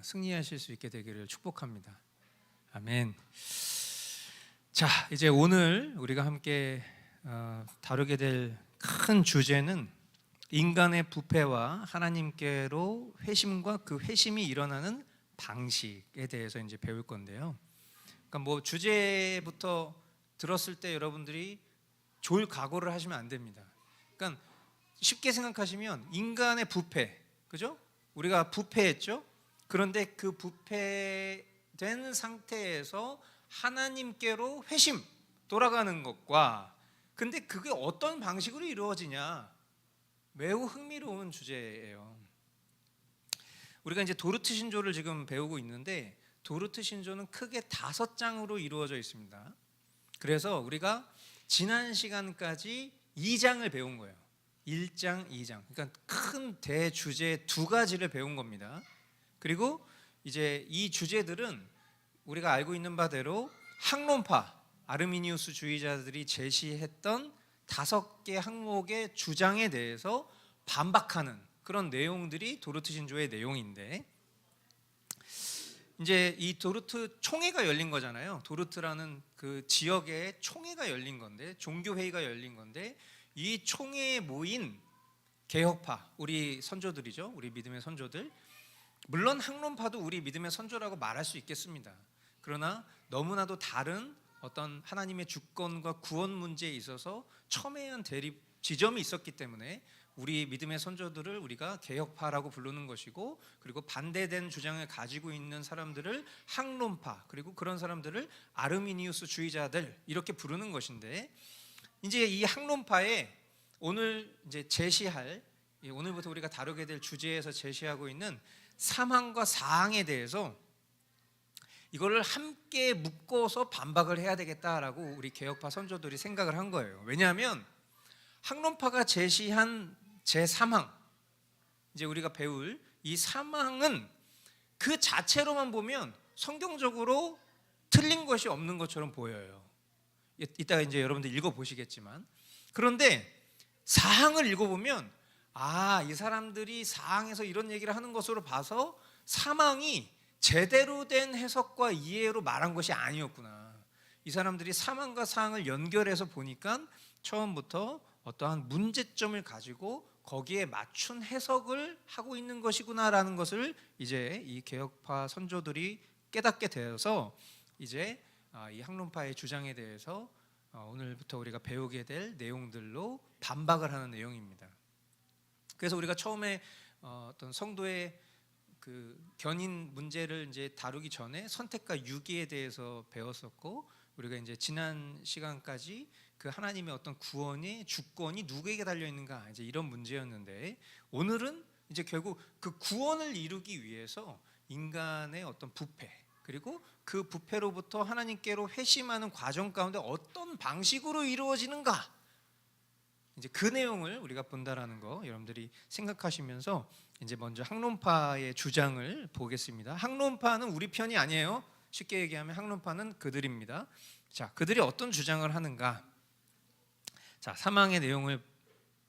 승리하실 수 있게 되기를 축복합니다. 아멘. 자, 이제 오늘 우리가 함께 다루게 될 큰 주제는 인간의 부패와 하나님께로 회심과 그 회심이 일어나는 방식에 대해서 이제 배울 건데요. 그러니까 뭐 주제부터 들었을 때 여러분들이 좋을 각오를 하시면 안 됩니다. 그러니까 쉽게 생각하시면 인간의 부패, 그죠? 우리가 부패했죠. 그런데 그 부패된 상태에서 하나님께로 회심, 돌아가는 것과, 근데 그게 어떤 방식으로 이루어지냐, 매우 흥미로운 주제예요. 우리가 이제 도르트 신조를 지금 배우고 있는데, 도르트 신조는 크게 5장으로 이루어져 있습니다. 그래서 우리가 지난 시간까지 2장을 배운 거예요. 1장, 2장. 그러니까 큰 대주제 2가지를 배운 겁니다. 그리고 이제 이 주제들은 우리가 알고 있는 바대로 학론파, 아르미니우스 주의자들이 제시했던 5개 항목의 주장에 대해서 반박하는 그런 내용들이 도르트 신조의 내용인데, 이제 이 도르트 총회가 열린 거잖아요. 도르트라는 그 지역에 총회가 열린 건데, 종교회의가 열린 건데, 이 총회에 모인 개혁파, 우리 선조들이죠. 우리 믿음의 선조들. 물론 학론파도 우리 믿음의 선조라고 말할 수 있겠습니다. 그러나 너무나도 다른 어떤 하나님의 주권과 구원 문제에 있어서 첨예한 대립 지점이 있었기 때문에 우리 믿음의 선조들을 우리가 개혁파라고 부르는 것이고, 그리고 반대된 주장을 가지고 있는 사람들을 학론파, 그리고 그런 사람들을 아르미니우스 주의자들, 이렇게 부르는 것인데, 이제 이 학론파에 오늘 이제 제시할, 오늘부터 우리가 다루게 될 주제에서 제시하고 있는 사망과 사항에 대해서 이거를 함께 묶어서 반박을 해야 되겠다라고 우리 개혁파 선조들이 생각을 한 거예요. 왜냐하면 학론파가 제시한 제3항, 이제 우리가 배울 이 3항은 그 자체로만 보면 성경적으로 틀린 것이 없는 것처럼 보여요. 이따가 이제 여러분들 읽어보시겠지만, 그런데 4항을 읽어보면 이 사람들이 4항에서 이런 얘기를 하는 것으로 봐서 3항이 제대로 된 해석과 이해로 말한 것이 아니었구나. 이 사람들이 3항과 4항을 연결해서 보니까 처음부터 어떠한 문제점을 가지고 거기에 맞춘 해석을 하고 있는 것이구나라는 것을 이제 이 개혁파 선조들이 깨닫게 되어서 이제 이 학론파의 주장에 대해서 오늘부터 우리가 배우게 될 내용들로 반박을 하는 내용입니다. 그래서 우리가 처음에 어떤 성도의 그 견인 문제를 이제 다루기 전에 선택과 유기에 대해서 배웠었고, 우리가 이제 지난 시간까지 그 하나님의 어떤 구원의 주권이 누구에게 달려 있는가, 이제 이런 문제였는데, 오늘은 이제 결국 그 구원을 이루기 위해서 인간의 어떤 부패, 그리고 그 부패로부터 하나님께로 회심하는 과정 가운데 어떤 방식으로 이루어지는가, 이제 그 내용을 우리가 본다라는 거 여러분들이 생각하시면서 이제 먼저 학론파의 주장을 보겠습니다. 학론파는 우리 편이 아니에요. 쉽게 얘기하면 학론파는 그들입니다. 자, 그들이 어떤 주장을 하는가? 자, 3항의 내용을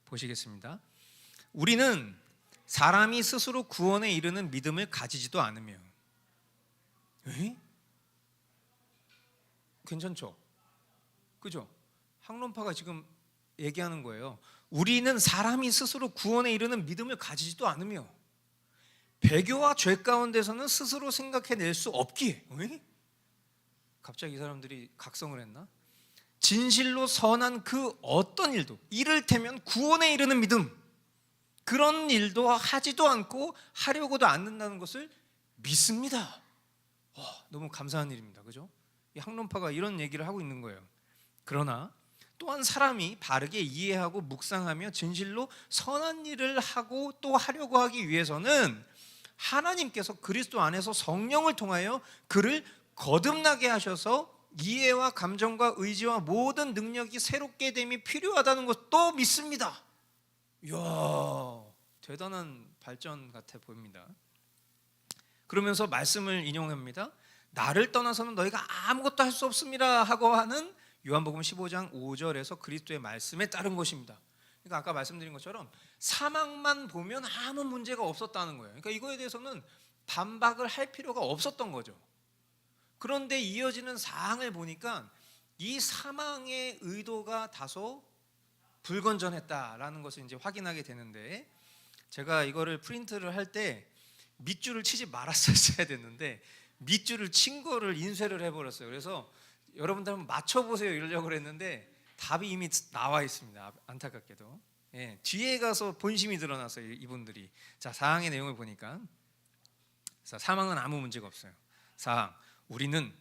보시겠습니다. 우리는 사람이 스스로 구원에 이르는 믿음을 가지지도 않으며. 괜찮죠? 그죠? 학론파가 지금 얘기하는 거예요. 우리는 사람이 스스로 구원에 이르는 믿음을 가지지도 않으며 배교와 죄 가운데서는 스스로 생각해낼 수 없기에. 갑자기 이 사람들이 각성을 했나? 진실로 선한 그 어떤 일도, 이를테면 구원에 이르는 믿음, 그런 일도 하지도 않고 하려고도 않는다는 것을 믿습니다. 너무 감사한 일입니다. 그죠? 이 학론파가 이런 얘기를 하고 있는 거예요. 그러나 또한 사람이 바르게 이해하고 묵상하며 진실로 선한 일을 하고 또 하려고 하기 위해서는 하나님께서 그리스도 안에서 성령을 통하여 그를 거듭나게 하셔서 이해와 감정과 의지와 모든 능력이 새롭게 됨이 필요하다는 것도 믿습니다. 이야, 대단한 발전 같아 보입니다. 그러면서 말씀을 인용합니다. 나를 떠나서는 너희가 아무것도 할 수 없습니다 하고 하는 요한복음 15장 5절에서 그리스도의 말씀에 따른 것입니다. 그러니까 아까 말씀드린 것처럼 사망만 보면 아무 문제가 없었다는 거예요. 그러니까 이거에 대해서는 반박을 할 필요가 없었던 거죠. 그런데 이어지는 사항을 보니까 이 사망의 의도가 다소 불건전했다라는 것을 이제 확인하게 되는데, 제가 이거를 프린트를 할 때 밑줄을 치지 말았어야 됐는데 밑줄을 친 거를 인쇄를 해버렸어요. 그래서 여러분들 한번 맞춰보세요 이러려고 그랬는데 답이 이미 나와 있습니다. 안타깝게도. 예, 뒤에 가서 본심이 드러났어요 이분들이. 자, 사항의 내용을 보니까, 자, 사망은 아무 문제가 없어요. 사항, 우리는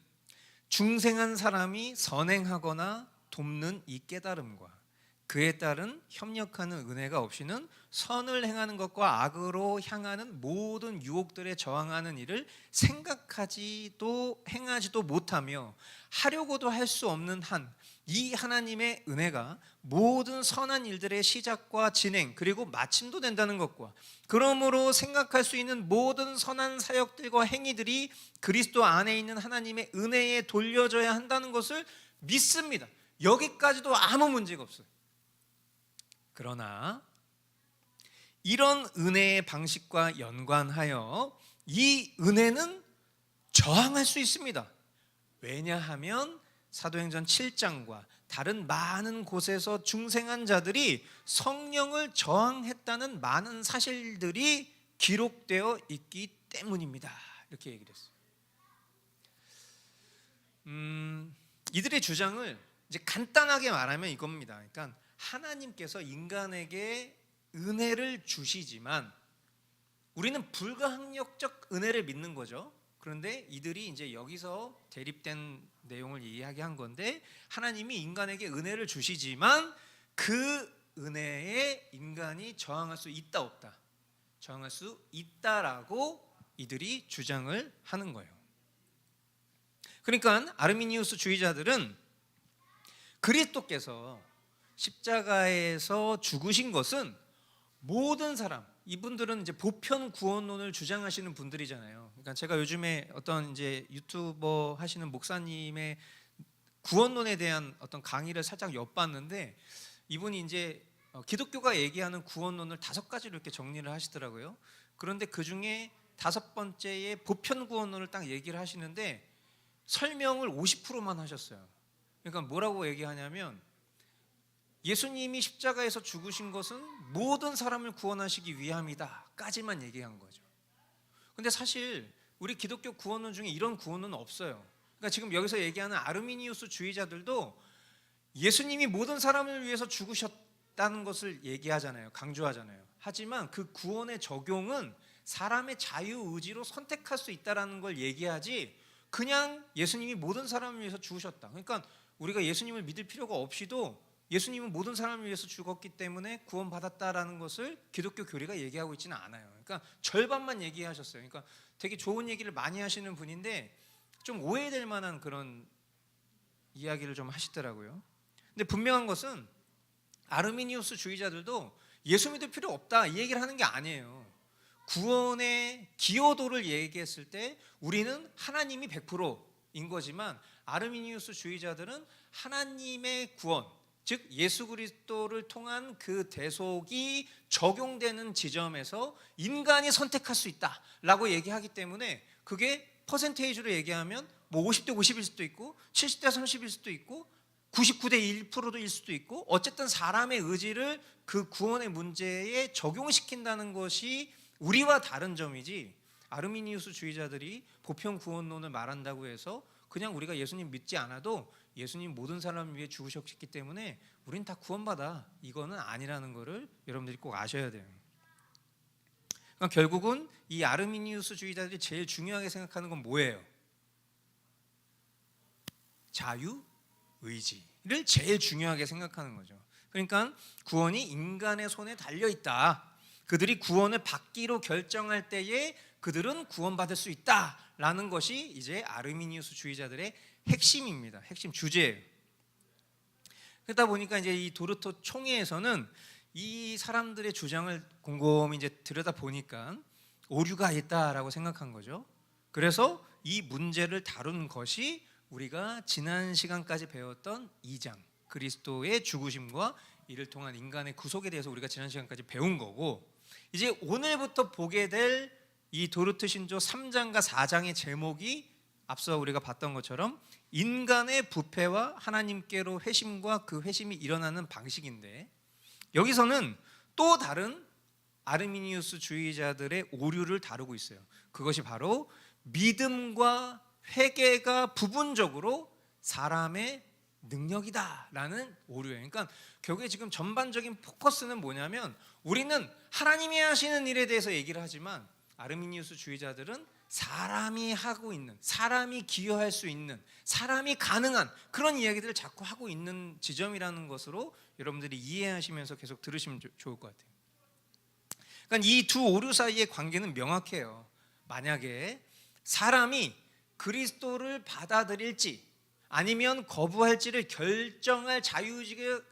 중생한 사람이 선행하거나 돕는 이 깨달음과 그에 따른 협력하는 은혜가 없이는 선을 행하는 것과 악으로 향하는 모든 유혹들에 저항하는 일을 생각하지도 행하지도 못하며 하려고도 할 수 없는 한 이 하나님의 은혜가 모든 선한 일들의 시작과 진행 그리고 마침도 된다는 것과, 그러므로 생각할 수 있는 모든 선한 사역들과 행위들이 그리스도 안에 있는 하나님의 은혜에 돌려져야 한다는 것을 믿습니다. 여기까지도 아무 문제가 없어요. 그러나 이런 은혜의 방식과 연관하여 이 은혜는 저항할 수 있습니다. 왜냐하면 사도행전 7장과 다른 많은 곳에서 중생한 자들이 성령을 저항했다는 많은 사실들이 기록되어 있기 때문입니다. 이렇게 얘기를 했어요. 이들의 주장을 이제 간단하게 말하면 이겁니다. 그러니까 하나님께서 인간에게 은혜를 주시지만 우리는 불가항력적 은혜를 믿는 거죠. 그런데 이들이 이제 여기서 대립된 내용을 이야기한 건데, 하나님이 인간에게 은혜를 주시지만 그 은혜에 인간이 저항할 수 있다 없다? 저항할 수 있다라고 이들이 주장을 하는 거예요. 그러니까 아르미니우스 주의자들은 그리스도께서 십자가에서 죽으신 것은 모든 사람, 이분들은 이제 보편 구원론을 주장하시는 분들이잖아요. 그러니까 제가 요즘에 어떤 이제 유튜버 하시는 목사님의 구원론에 대한 어떤 강의를 살짝 엿봤는데, 이분이 이제 기독교가 얘기하는 구원론을 5가지로 이렇게 정리를 하시더라고요. 그런데 그 중에 5번째의 보편 구원론을 딱 얘기를 하시는데 설명을 50%만 하셨어요. 그러니까 뭐라고 얘기하냐면, 예수님이 십자가에서 죽으신 것은 모든 사람을 구원하시기 위함이다 까지만 얘기한 거죠. 근데 사실 우리 기독교 구원론 중에 이런 구원은 없어요. 그러니까 지금 여기서 얘기하는 아르미니우스 주의자들도 예수님이 모든 사람을 위해서 죽으셨다는 것을 얘기하잖아요. 강조하잖아요. 하지만 그 구원의 적용은 사람의 자유의지로 선택할 수 있다는 걸 얘기하지, 그냥 예수님이 모든 사람을 위해서 죽으셨다, 그러니까 우리가 예수님을 믿을 필요가 없이도 예수님은 모든 사람을 위해서 죽었기 때문에 구원받았다라는 것을 기독교 교리가 얘기하고 있지는 않아요. 그러니까 절반만 얘기하셨어요. 그러니까 되게 좋은 얘기를 많이 하시는 분인데 좀 오해될 만한 그런 이야기를 좀 하시더라고요. 근데 분명한 것은 아르미니우스 주의자들도 예수 믿을 필요 없다 이 얘기를 하는 게 아니에요. 구원의 기여도를 얘기했을 때 우리는 하나님이 100%인 거지만, 아르미니우스 주의자들은 하나님의 구원, 즉 예수 그리스도를 통한 그 대속이 적용되는 지점에서 인간이 선택할 수 있다라고 얘기하기 때문에, 그게 퍼센테이지로 얘기하면 뭐 50대 50일 수도 있고 70대 30일 수도 있고 99대 1%일 수도 있고, 어쨌든 사람의 의지를 그 구원의 문제에 적용시킨다는 것이 우리와 다른 점이지, 아르미니우스 주의자들이 보편 구원론을 말한다고 해서 그냥 우리가 예수님 믿지 않아도 예수님 모든 사람을 위해 죽으셨기 때문에 우린 다 구원받아, 이거는 아니라는 거를 여러분들이 꼭 아셔야 돼요. 그러니까 결국은 이 아르미니우스 주의자들이 제일 중요하게 생각하는 건 뭐예요? 자유의지를 제일 중요하게 생각하는 거죠. 그러니까 구원이 인간의 손에 달려있다, 그들이 구원을 받기로 결정할 때에 그들은 구원받을 수 있다라는 것이 이제 아르미니우스 주의자들의 핵심입니다. 핵심 주제예요. 그러다 보니까 이제 이 도르토 총회에서는 이 사람들의 주장을 곰곰이 이제 들여다 보니까 오류가 있다라고 생각한 거죠. 그래서 이 문제를 다룬 것이 우리가 지난 시간까지 배웠던 2장 그리스도의 죽으심과 이를 통한 인간의 구속에 대해서 우리가 지난 시간까지 배운 거고, 이제 오늘부터 보게 될 이 도르트 신조 3장과 4장의 제목이 앞서 우리가 봤던 것처럼 인간의 부패와 하나님께로 회심과 그 회심이 일어나는 방식인데, 여기서는 또 다른 아르미니우스 주의자들의 오류를 다루고 있어요. 그것이 바로 믿음과 회개가 부분적으로 사람의 능력이다라는 오류예요. 그러니까 결국에 지금 전반적인 포커스는 뭐냐면, 우리는 하나님이 하시는 일에 대해서 얘기를 하지만 아르미니우스 주의자들은 사람이 하고 있는, 사람이 기여할 수 있는, 사람이 가능한 그런 이야기들을 자꾸 하고 있는 지점이라는 것으로 여러분들이 이해하시면서 계속 들으시면 좋을 것 같아요. 그러니까 이 두 오류 사이의 관계는 명확해요. 만약에 사람이 그리스도를 받아들일지 아니면 거부할지를 결정할 자유의지를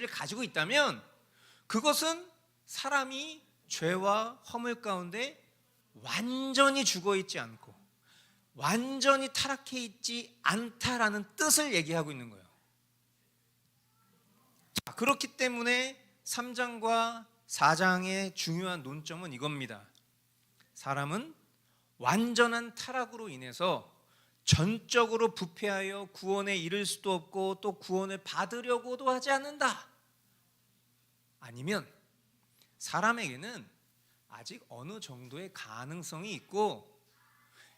가지고 있다면, 그것은 사람이 죄와 허물 가운데 완전히 죽어있지 않고 완전히 타락해 있지 않다라는 뜻을 얘기하고 있는 거예요. 자, 그렇기 때문에 3장과 4장의 중요한 논점은 이겁니다. 사람은 완전한 타락으로 인해서 전적으로 부패하여 구원에 이를 수도 없고 또 구원을 받으려고도 하지 않는다. 아니면 사람에게는 아직 어느 정도의 가능성이 있고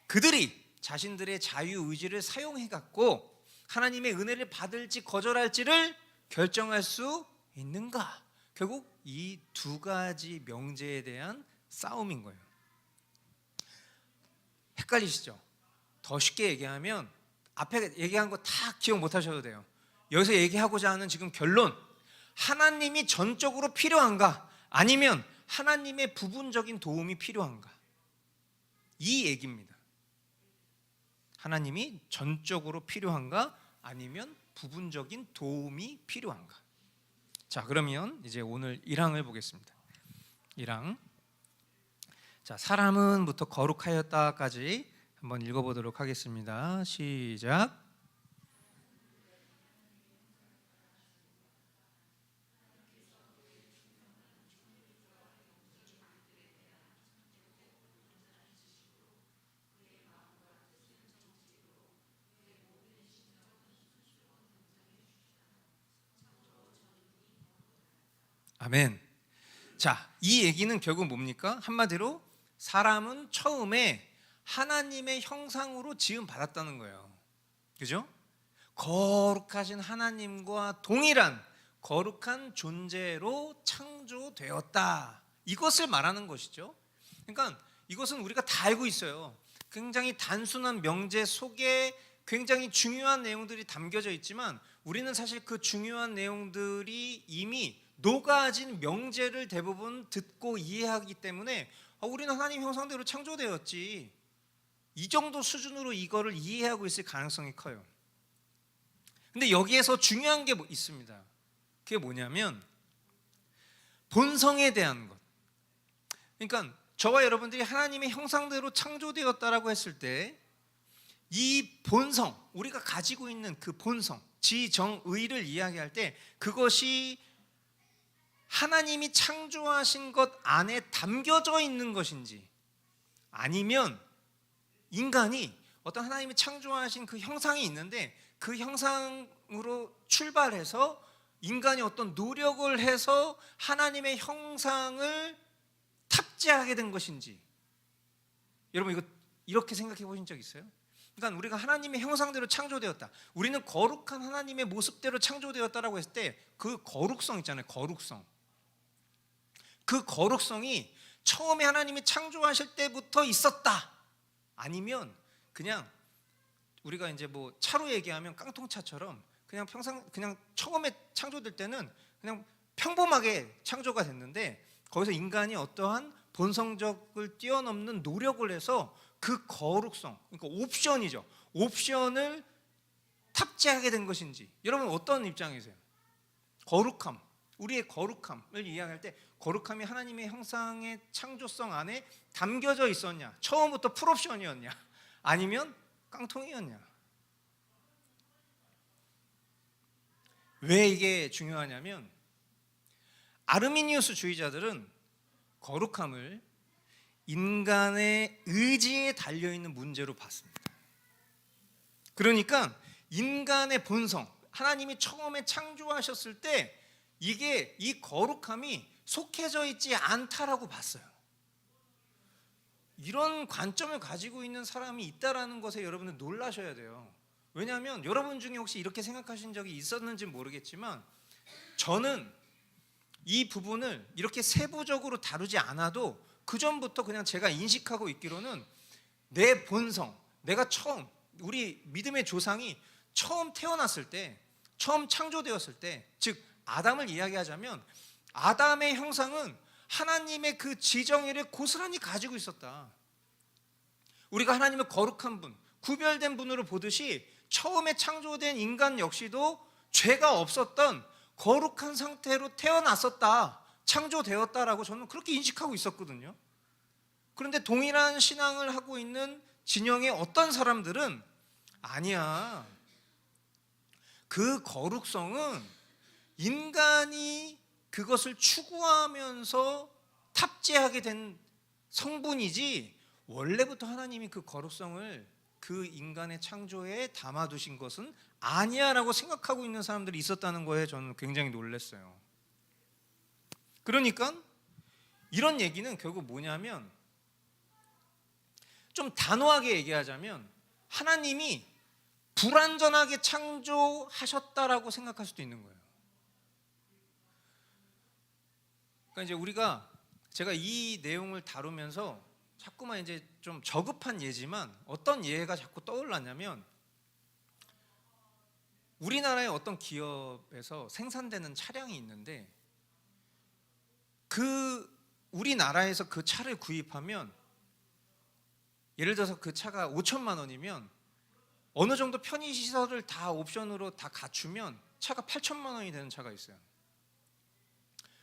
그들이 자신들의 자유의지를 사용해 갖고 하나님의 은혜를 받을지 거절할지를 결정할 수 있는가? 결국 이 두 가지 명제에 대한 싸움인 거예요. 헷갈리시죠? 더 쉽게 얘기하면 앞에 얘기한 거 다 기억 못 하셔도 돼요. 여기서 얘기하고자 하는 지금 결론, 하나님이 전적으로 필요한가 아니면 하나님의 부분적인 도움이 필요한가, 이 얘기입니다. 하나님이 전적으로 필요한가 아니면 부분적인 도움이 필요한가. 자, 그러면 이제 오늘 1항을 보겠습니다. 1항. 자, 사람은부터 거룩하였다까지 한번 읽어보도록 하겠습니다. 시작. 아멘. 자, 이 얘기는 결국 뭡니까? 한마디로 사람은 처음에 하나님의 형상으로 지음 받았다는 거예요. 그죠? 거룩하신 하나님과 동일한 거룩한 존재로 창조되었다. 이것을 말하는 것이죠. 그러니까 이것은 우리가 다 알고 있어요. 굉장히 단순한 명제 속에 굉장히 중요한 내용들이 담겨져 있지만 우리는 사실 그 중요한 내용들이 이미 녹아진 명제를 대부분 듣고 이해하기 때문에 우리는 하나님 형상대로 창조되었지, 이 정도 수준으로 이거를 이해하고 있을 가능성이 커요. 근데 여기에서 중요한 게 있습니다. 그게 뭐냐면 본성에 대한 것. 그러니까 저와 여러분들이 하나님의 형상대로 창조되었다라고 했을 때 이 본성, 우리가 가지고 있는 그 본성, 지정의를 이야기할 때 그것이 하나님이 창조하신 것 안에 담겨져 있는 것인지, 아니면 인간이 어떤 하나님이 창조하신 그 형상이 있는데 그 형상으로 출발해서 인간이 어떤 노력을 해서 하나님의 형상을 탑재하게 된 것인지, 여러분 이거 이렇게 생각해 보신 적 있어요? 그러니까 우리가 하나님의 형상대로 창조되었다, 우리는 거룩한 하나님의 모습대로 창조되었다라고 했을 때 그 거룩성 있잖아요. 거룩성. 그 거룩성이 처음에 하나님이 창조하실 때부터 있었다, 아니면 그냥 우리가 이제 뭐 차로 얘기하면 깡통차처럼 그냥 그냥 처음에 창조될 때는 그냥 평범하게 창조가 됐는데 거기서 인간이 어떠한 본성적을 뛰어넘는 노력을 해서 그 거룩성, 그러니까 옵션이죠. 옵션을 탑재하게 된 것인지, 여러분 어떤 입장이세요? 거룩함, 우리의 거룩함을 이야기할 때 거룩함이 하나님의 형상의 창조성 안에 담겨져 있었냐, 처음부터 풀옵션이었냐, 아니면 깡통이었냐. 왜 이게 중요하냐면 아르미니우스 주의자들은 거룩함을 인간의 의지에 달려있는 문제로 봤습니다. 그러니까 인간의 본성, 하나님이 처음에 창조하셨을 때 이게 이 거룩함이 속해져 있지 않다라고 봤어요. 이런 관점을 가지고 있는 사람이 있다라는 것에 여러분들 놀라셔야 돼요. 왜냐하면 여러분 중에 혹시 이렇게 생각하신 적이 있었는지 모르겠지만 저는 이 부분을 이렇게 세부적으로 다루지 않아도 그 전부터 그냥 제가 인식하고 있기로는 내 본성, 내가 처음 우리 믿음의 조상이 처음 태어났을 때, 처음 창조되었을 때, 즉 아담을 이야기하자면 아담의 형상은 하나님의 그 지정의를 고스란히 가지고 있었다. 우리가 하나님의 거룩한 분, 구별된 분으로 보듯이 처음에 창조된 인간 역시도 죄가 없었던 거룩한 상태로 태어났었다, 창조되었다라고 저는 그렇게 인식하고 있었거든요. 그런데 동일한 신앙을 하고 있는 진영의 어떤 사람들은 아니야, 그 거룩성은 인간이 그것을 추구하면서 탑재하게 된 성분이지 원래부터 하나님이 그 거룩성을 그 인간의 창조에 담아두신 것은 아니야 라고 생각하고 있는 사람들이 있었다는 거에 저는 굉장히 놀랐어요. 그러니까 이런 얘기는 결국 뭐냐면, 좀 단호하게 얘기하자면 하나님이 불완전하게 창조하셨다라고 생각할 수도 있는 거예요. 그러니까 이제 제가 이 내용을 다루면서 자꾸만 이제 좀 저급한 예지만 어떤 예가 자꾸 떠올랐냐면, 우리나라의 어떤 기업에서 생산되는 차량이 있는데 우리나라에서 그 차를 구입하면, 예를 들어서 그 차가 5천만 원이면 어느 정도 편의시설을 다 옵션으로 다 갖추면 차가 8천만 원이 되는 차가 있어요.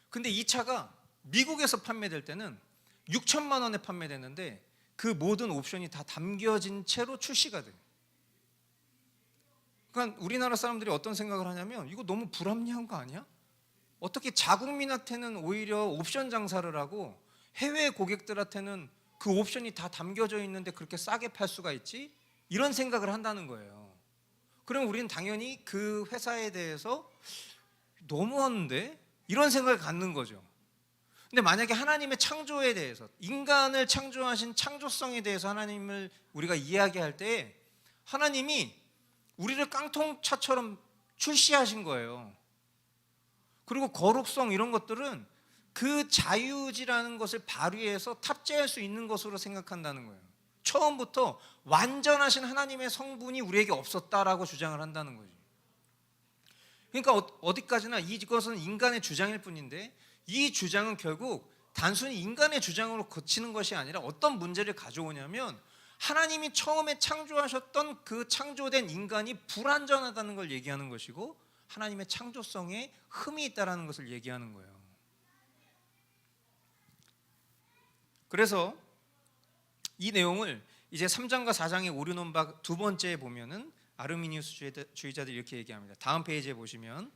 근데 이 차가 미국에서 판매될 때는 6천만 원에 판매되는데 그 모든 옵션이 다 담겨진 채로 출시가 돼요. 그러니까 우리나라 사람들이 어떤 생각을 하냐면, 이거 너무 불합리한 거 아니야? 어떻게 자국민한테는 오히려 옵션 장사를 하고 해외 고객들한테는 그 옵션이 다 담겨져 있는데 그렇게 싸게 팔 수가 있지? 이런 생각을 한다는 거예요. 그럼 우리는 당연히 그 회사에 대해서 너무하는데? 이런 생각을 갖는 거죠. 근데 만약에 하나님의 창조에 대해서, 인간을 창조하신 창조성에 대해서 하나님을 우리가 이야기할 때 하나님이 우리를 깡통차처럼 출시하신 거예요. 그리고 거룩성 이런 것들은 그 자유의지라는 것을 발휘해서 탑재할 수 있는 것으로 생각한다는 거예요. 처음부터 완전하신 하나님의 성분이 우리에게 없었다라고 주장을 한다는 거죠. 그러니까 어디까지나 이것은 인간의 주장일 뿐인데, 이 주장은 결국 단순히 인간의 주장으로 그치는 것이 아니라 어떤 문제를 가져오냐면, 하나님이 처음에 창조하셨던 그 창조된 인간이 불완전하다는 걸 얘기하는 것이고, 하나님의 창조성에 흠이 있다는 것을 얘기하는 거예요. 그래서 이 내용을 이제 3장과 4장에 오류놓은 바 두 번째에 보면은 아르미니우스 주의자들이 이렇게 얘기합니다. 다음 페이지에 보시면,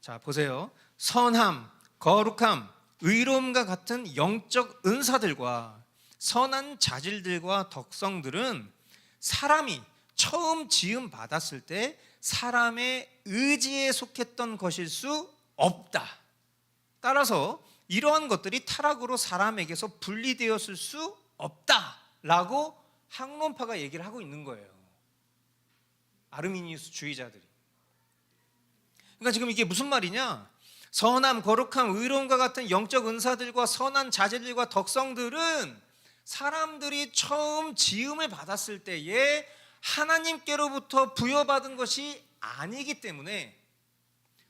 자 보세요. 선함, 거룩함, 의로움과 같은 영적 은사들과 선한 자질들과 덕성들은 사람이 처음 지음 받았을 때 사람의 의지에 속했던 것일 수 없다. 따라서 이러한 것들이 타락으로 사람에게서 분리되었을 수 없다라고 학론파가 얘기를 하고 있는 거예요. 아르미니우스 주의자들이. 그러니까 지금 이게 무슨 말이냐? 선함, 거룩함, 의로움과 같은 영적 은사들과 선한 자질들과 덕성들은 사람들이 처음 지음을 받았을 때에 하나님께로부터 부여받은 것이 아니기 때문에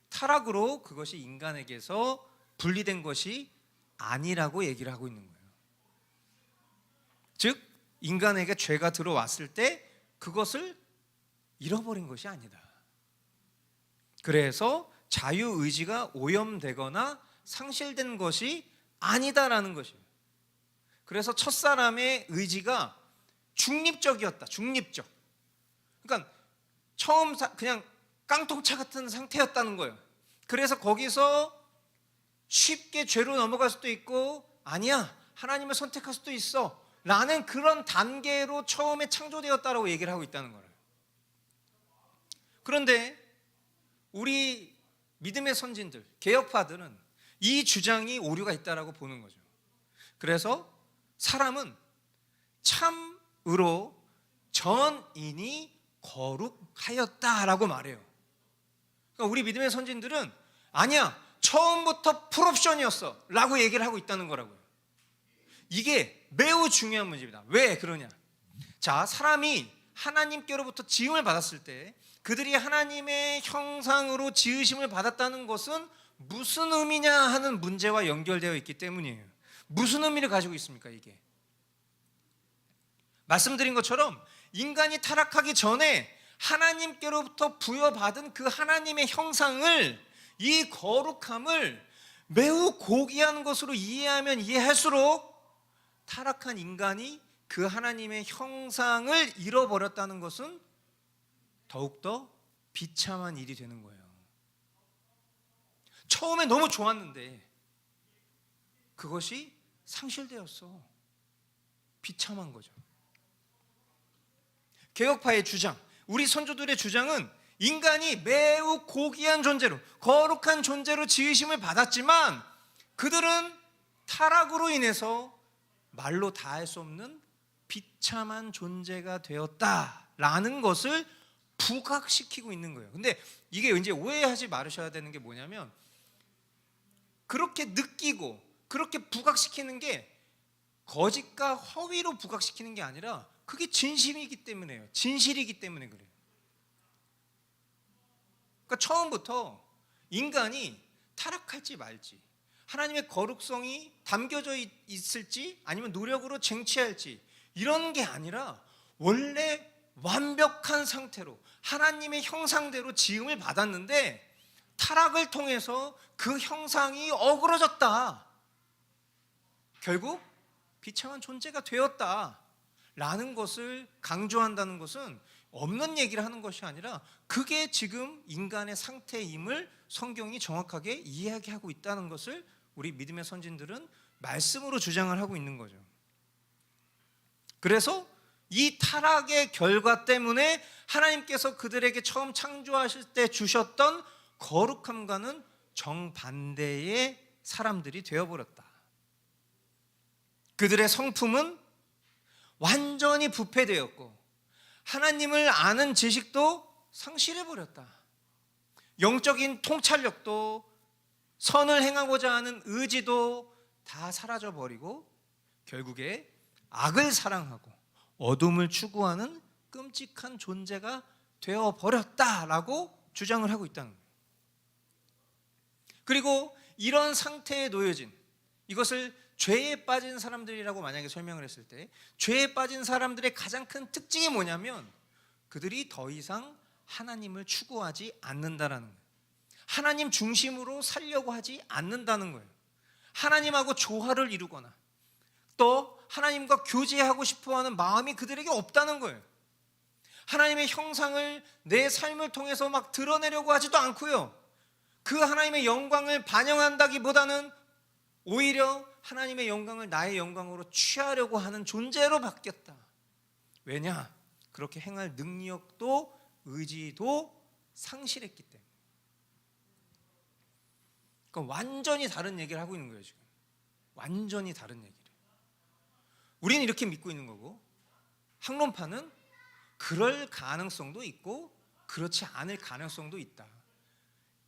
타락으로 그것이 인간에게서 분리된 것이 아니라고 얘기를 하고 있는 거예요. 즉 인간에게 죄가 들어왔을 때 그것을 잃어버린 것이 아니다. 그래서 자유의지가 오염되거나 상실된 것이 아니다라는 것이에요. 그래서 첫사람의 의지가 중립적이었다. 중립적. 그러니까 처음 그냥 깡통차 같은 상태였다는 거예요. 그래서 거기서 쉽게 죄로 넘어갈 수도 있고, 아니야, 하나님을 선택할 수도 있어 라는 그런 단계로 처음에 창조되었다라고 얘기를 하고 있다는 거예요. 그런데 우리 믿음의 선진들, 개혁파들은 이 주장이 오류가 있다라고 보는 거죠. 그래서 사람은 참으로 전인이 거룩하였다라고 말해요. 그러니까 우리 믿음의 선진들은 아니야, 처음부터 풀옵션이었어 라고 얘기를 하고 있다는 거라고요. 이게 매우 중요한 문제입니다. 왜 그러냐? 자, 사람이 하나님께로부터 지음을 받았을 때 그들이 하나님의 형상으로 지으심을 받았다는 것은 무슨 의미냐 하는 문제와 연결되어 있기 때문이에요. 무슨 의미를 가지고 있습니까, 이게? 말씀드린 것처럼 인간이 타락하기 전에 하나님께로부터 부여받은 그 하나님의 형상을, 이 거룩함을 매우 고귀한 것으로 이해하면 이해할수록 타락한 인간이 그 하나님의 형상을 잃어버렸다는 것은 더욱더 비참한 일이 되는 거예요. 처음에 너무 좋았는데 그것이 상실되었어. 비참한 거죠. 개혁파의 주장, 우리 선조들의 주장은 인간이 매우 고귀한 존재로, 거룩한 존재로 지으심을 받았지만 그들은 타락으로 인해서 말로 다 할 수 없는 비참한 존재가 되었다라는 것을 부각시키고 있는 거예요. 근데 이게 이제 오해하지 말으셔야 되는 게 뭐냐면, 그렇게 느끼고 그렇게 부각시키는 게 거짓과 허위로 부각시키는 게 아니라 그게 진심이기 때문에요. 진실이기 때문에 그래요. 그러니까 처음부터 인간이 타락할지 말지, 하나님의 거룩성이 담겨져 있을지 아니면 노력으로 쟁취할지 이런 게 아니라 원래 완벽한 상태로 하나님의 형상대로 지음을 받았는데 타락을 통해서 그 형상이 어그러졌다, 결국 비참한 존재가 되었다 라는 것을 강조한다는 것은 없는 얘기를 하는 것이 아니라 그게 지금 인간의 상태임을 성경이 정확하게 이야기하고 있다는 것을 우리 믿음의 선진들은 말씀으로 주장을 하고 있는 거죠. 그래서 이 타락의 결과 때문에 하나님께서 그들에게 처음 창조하실 때 주셨던 거룩함과는 정반대의 사람들이 되어버렸다. 그들의 성품은 완전히 부패되었고 하나님을 아는 지식도 상실해버렸다. 영적인 통찰력도 선을 행하고자 하는 의지도 다 사라져버리고 결국에 악을 사랑하고 어둠을 추구하는 끔찍한 존재가 되어버렸다라고 주장을 하고 있다는 거예요. 그리고 이런 상태에 놓여진, 이것을 죄에 빠진 사람들이라고 만약에 설명을 했을 때 죄에 빠진 사람들의 가장 큰 특징이 뭐냐면 그들이 더 이상 하나님을 추구하지 않는다라는 거예요. 하나님 중심으로 살려고 하지 않는다는 거예요. 하나님하고 조화를 이루거나 또 하나님과 교제하고 싶어하는 마음이 그들에게 없다는 거예요. 하나님의 형상을 내 삶을 통해서 막 드러내려고 하지도 않고요, 그 하나님의 영광을 반영한다기보다는 오히려 하나님의 영광을 나의 영광으로 취하려고 하는 존재로 바뀌었다. 왜냐? 그렇게 행할 능력도 의지도 상실했기 때문에. 그러니까 완전히 다른 얘기를 하고 있는 거예요, 지금. 완전히 다른 얘기를. 우리는 이렇게 믿고 있는 거고 학론파는 그럴 가능성도 있고 그렇지 않을 가능성도 있다.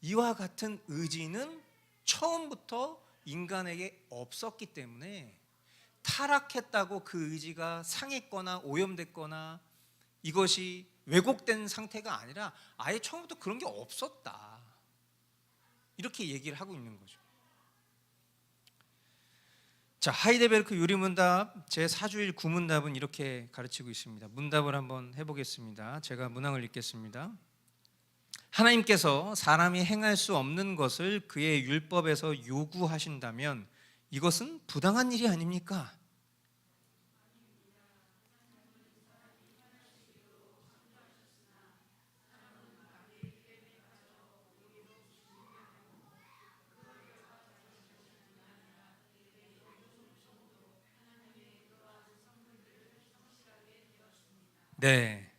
이와 같은 의지는 처음부터 인간에게 없었기 때문에 타락했다고 그 의지가 상했거나 오염됐거나 이것이 왜곡된 상태가 아니라 아예 처음부터 그런 게 없었다, 이렇게 얘기를 하고 있는 거죠. 자, 하이데베르크 유리문답 제4주일 9문답은 이렇게 가르치고 있습니다. 문답을 한번 해보겠습니다. 제가 문항을 읽겠습니다. 하나님께서 사람이 행할 수 없는 것을 그의 율법에서 요구하신다면 이것은 부당한 일이 아닙니까? 네.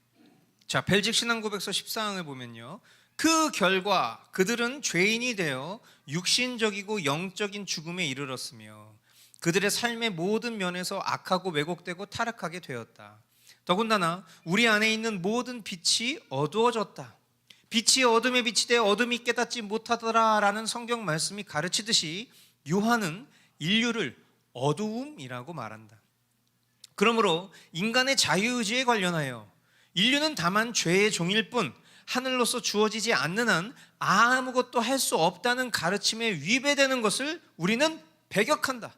자, 벨직 신앙고백서 14장을 보면요. 그 결과 그들은 죄인이 되어 육신적이고 영적인 죽음에 이르렀으며 그들의 삶의 모든 면에서 악하고 왜곡되고 타락하게 되었다. 더군다나 우리 안에 있는 모든 빛이 어두워졌다. 빛이 어둠에 비치되 어둠이 깨닫지 못하더라라는 성경 말씀이 가르치듯이 요한은 인류를 어두움이라고 말한다. 그러므로 인간의 자유의지에 관련하여 인류는 다만 죄의 종일 뿐 하늘로서 주어지지 않는 한 아무것도 할 수 없다는 가르침에 위배되는 것을 우리는 배격한다.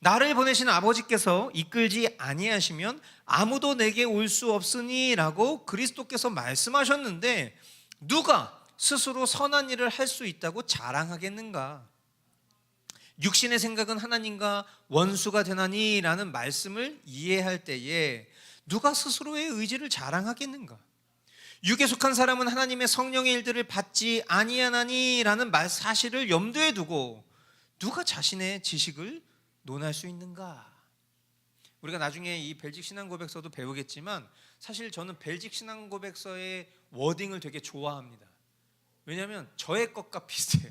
나를 보내신 아버지께서 이끌지 아니하시면 아무도 내게 올 수 없으니라고 그리스도께서 말씀하셨는데 누가 스스로 선한 일을 할 수 있다고 자랑하겠는가? 육신의 생각은 하나님과 원수가 되나니라는 말씀을 이해할 때에 누가 스스로의 의지를 자랑하겠는가? 육에 속한 사람은 하나님의 성령의 일들을 받지 아니하나니라는 사실을 염두에 두고 누가 자신의 지식을 논할 수 있는가? 우리가 나중에 이 벨직 신앙고백서도 배우겠지만 사실 저는 벨직 신앙고백서의 워딩을 되게 좋아합니다. 왜냐하면 저의 것과 비슷해요.